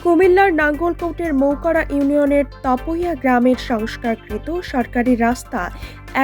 কুমিল্লার নাঙ্গলকোটের মৌকড়া ইউনিয়নের তপইয়া গ্রামের সংস্কারকৃত সরকারি রাস্তা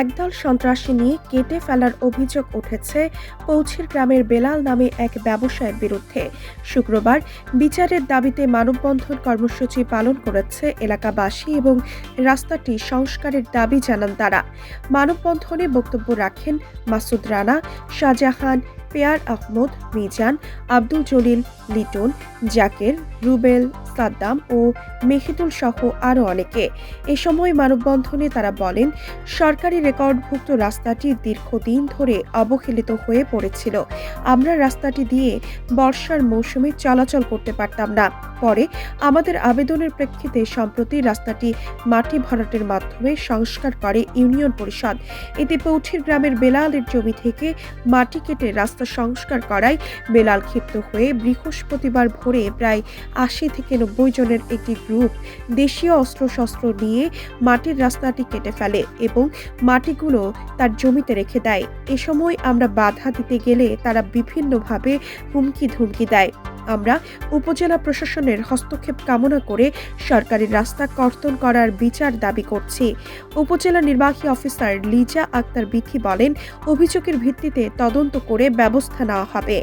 একদল সন্ত্রাসী নিয়ে কেটে ফেলার অভিযোগ উঠেছে পৌছির গ্রামের বেলাল নামে এক ব্যবসায়ীর বিরুদ্ধে। শুক্রবার বিচারের দাবিতে মানববন্ধন কর্মসূচি পালন করেছে এলাকাবাসী এবং রাস্তাটি সংস্কারের দাবি জানান তারা। মানববন্ধনে বক্তব্য রাখেন মাসুদ রানা, শাহজাহান, পেয়ার আহমদ, মিজান, আব্দুল জলিল, লিটন, জাকের, রুবেল, সাদ্দাম ও মেহিদুল সহ আরও অনেকে। এ সময় মানববন্ধনে তারা বলেন, সরকারি রেকর্ডভুক্ত রাস্তাটি দীর্ঘদিন ধরে অবহেলিত হয়ে পড়েছিল। আমরা রাস্তাটি দিয়ে বর্ষার মৌসুমে চলাচল করতে পারতাম না। পরে আমাদের আবেদনের প্রেক্ষিতে সম্প্রতি রাস্তাটি মাটি ভরাটের মাধ্যমে সংস্কার করে ইউনিয়ন পরিষদ। এতে পৌঠির গ্রামের বেলালের জমি থেকে মাটি কেটে রাস্তা সংস্কার করায় বেলাল ক্ষিপ্ত হয়ে বৃহস্পতিবার ভোরে প্রায় ৮০ থেকে ৯০ জনের একটি গ্রুপ দেশীয় অস্ত্রশস্ত্র নিয়ে মাটির রাস্তাটি কেটে ফেলে এবং মাটিগুলো তার জমিতে রেখে দেয়। এ সময় আমরা বাধা দিতে গেলে তারা বিভিন্নভাবে হুমকি ধুমকি দেয়। আমরা উপজেলা প্রশাসনের হস্তক্ষেপ কামনা করে সরকারি রাস্তা কর্তন করার বিচার দাবি করছি। উপজেলা নির্বাহী অফিসার লিজা আক্তার বিথি বলেন, অভিযোগের ভিত্তিতে তদন্ত করে ব্যবস্থা নেওয়া হবে।